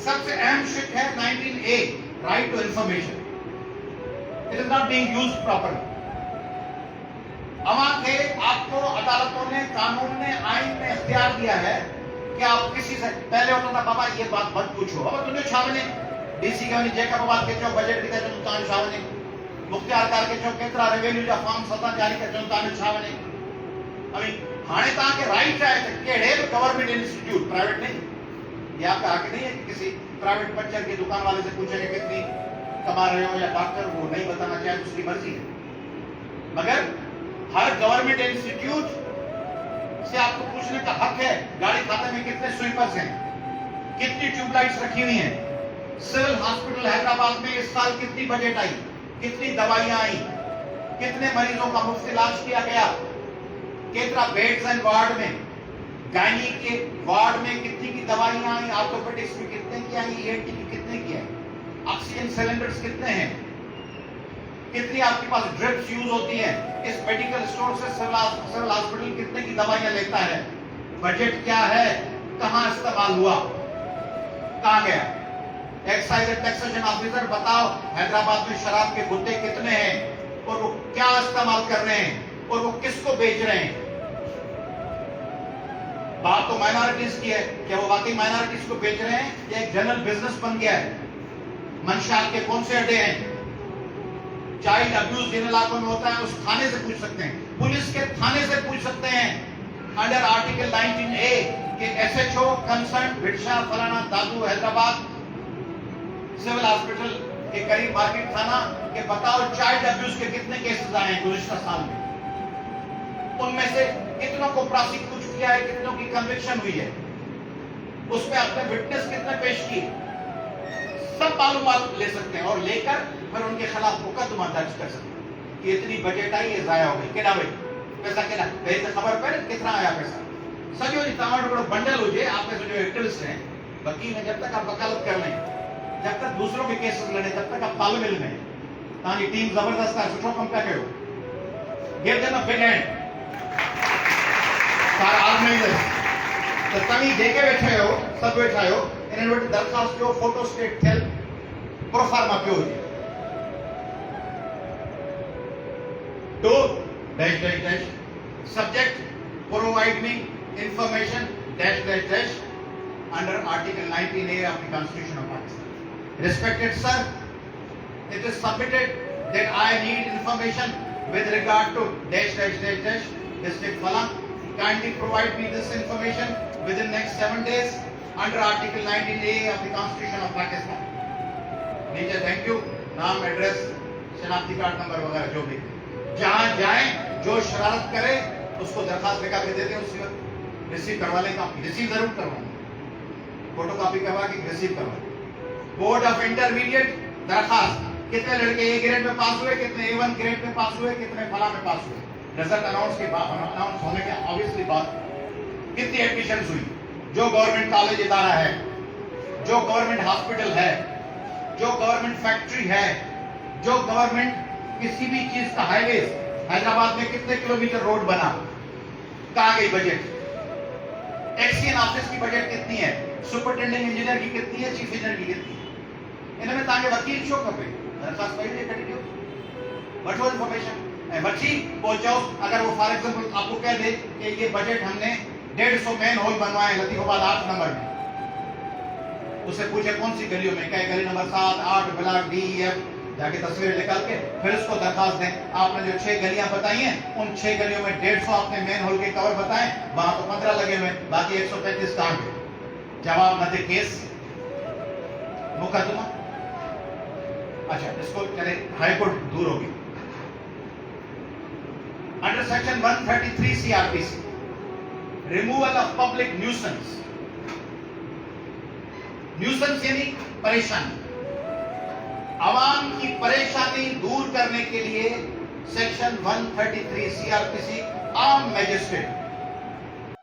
सबसे अहम शिक है 19A, right to information. It is not being used properly. अवाम के आपको अदालतों ने, कानून ने, आइन ने इख्तियार दिया है कि आप किसी से, पहले होता था बाबा ये बात मत पूछो, अब तुझे छावने डीसी का जेका बात के चो बजट की तो तान छावने मुख्तियार कार के चो केतरा रेवेन्यू जा फॉर्म सता जारी के चो तान छावने. अभी हाने ता के राइट है केड़े गवर्नमेंट इंस्टीट्यूट, प्राइवेट नहीं. ये आपका हक नहीं है कि किसी प्राइवेट पंचर की दुकान वाले से पूछे कि कितनी कमा रहे हो, या डॉक्टर वो नहीं बताना चाहे उसकी मर्जी है. मगर हर गवर्नमेंट इंस्टीट्यूट से आपको पूछने का हक है गाड़ी खाते में कितने स्वीपर्स हैं, कितनी ट्यूबलाइट्स रखी हुई हैं, सिविल हॉस्पिटल हैदराबाद में इस साल कितनी बजट आई, कितनी दवाइयां आई, कितने मरीजों का मुफ्त इलाज किया गया, कितना बेड्स एंड वार्ड में, गायनी के वार्ड में कितनी की दवाइयां आई, ऑर्थोपेडिक्स में कितने की आई, ईएनटी की कितने की आई, ऑक्सीजन सिलेंडर्स कितने हैं, कितनी आपके पास ड्रिप्स यूज होती हैं, इस मेडिकल स्टोर से सिविल हॉस्पिटल कितने की दवाइयां लेता है, बजट क्या है, कहां इस्तेमाल हुआ, कहां गया. एक्साइज एंड टैक्सेशन ऑफिसर बताओ हैदराबाद में शराब के गुत्ते कितने हैं और वो क्या इस्तेमाल कर रहे हैं और वो किसको बेच रहे हैं. बात तो माइनॉरिटीज की है, क्या वो वाकई माइनॉरिटीज को बेच रहे हैं या एक जनरल बिजनेस बन गया है. मंशाल के कौन से अड्डे हैं, चाइल्ड अब्यूज जिन इलाकों में होता है उस थाने से पूछ सकते हैं, पुलिस के थाने से पूछ सकते हैं अंडर आर्टिकल 19A के एसएचओ कंसर्न भिक्षा फलाना दादू हैदराबाद सिविल हॉस्पिटल के करीब मार्केट थाना के बताओ चाइल्ड अब्यूज के कितने केसेस आए हैं गुज़िश्ता साल में, उनमें से कितनों को प्रोसिक्यूट किया है, कितनों की कन्विक्शन हुई है, उसमें अपने विटनेस कितने पेश किए, सब मालूमात ले सकते हैं और लेकर फिर उनके खिलाफ मुकदमा दर्ज कर सकते हैं कि इतनी बजट आई ये जाया हो गई. केड़ा भाई पैसा केड़ा कहीं तो खबर पर कितना आया पैसा सजो जी टमाटर को बंडल हो जाए. आप में जो एक्टिविस्ट हैं वकील हैं, जब तक आप वकालत कर लें, जब तक दूसरों के केसेस लड़े, तब तक आप तालमेल में ताकि टीम जबरदस्त है सुठो कम क्या करो. Give them a big hand for organizers. तो तभी जेके बैठे हो, सब बैठा हो, इन्हें वटि दरखास्त जो फोटो स्टेट थियल प्रोफार्मा पियो हुजे to dash dash dash subject provide me information dash dash dash under article 19A of the Constitution of Pakistan. Respected sir, it is submitted that I need information with regard to dash dash dash dash district Falang. Kindly provide me this information within next 7 days under article 19A of the Constitution of Pakistan. नीचे thank you, नाम, address, शनाख्ती card number वगैरह जो भी. जहां जाए जो शरारत करे उसको दरखास्त लिखा के देते हैं, उसी वक्त रिसीव करवा लें. रिसीव जरूर करवाएं, फोटो कॉपी करवा के रिसीव करवाएं. बोर्ड ऑफ इंटरमीडिएट दरखास्त, कितने लड़के ए ग्रेड में पास हुए, कितने A1 ग्रेड में पास हुए, कितने फला में पास हुए. रिजल्ट अनाउंस होने के ऑब्वियसली बात, कितनी एडमिशन हुई, जो गवर्नमेंट कॉलेज इदारा है, जो गवर्नमेंट हॉस्पिटल है, जो गवर्नमेंट फैक्ट्री है, जो गवर्नमेंट किसी भी चीज का हाईवे, हैदराबाद में कितने किलोमीटर रोड बना, कहां गई बजट, एक्सीएन ऑफिस की बजट कितनी है, सुपरिटेंडेंट इंजीनियर की कितनी है, चीफ इंजीनियर की कितनी है. इनमें ताकि वकील शो खपे दरखास्त पहले कटी दियो वठो इन्फॉर्मेशन ऐं वठी पहुंचाओ. अगर वो फॉर एग्जांपल आपको कह दे कि ये बजट हमने 150 मैन होल बनवाए लतीफाबाद 8 नंबर में, उससे पूछे कौन सी गलियों में, क्या गली number 7, 8, block D, E, F, जाके तस्वीर निकाल के फिर उसको दरखास्त दें. आपने जो 6 गलियां बताई हैं उन 6 गलियों में 150 आपने मेन होल के कवर बताएं, वहां तो 15 लगे हुए, बाकी 135 काम है. जवाब न दे केस मुकदमा. अच्छा इसको चले हाईकोर्ट दूर होगी. Under section 133 CRPC removal of public nuisance. Nuisance यानी परेशानी, आवाम की परेशानी दूर करने के लिए सेक्शन 133 CRPC आम मैजिस्ट्रेट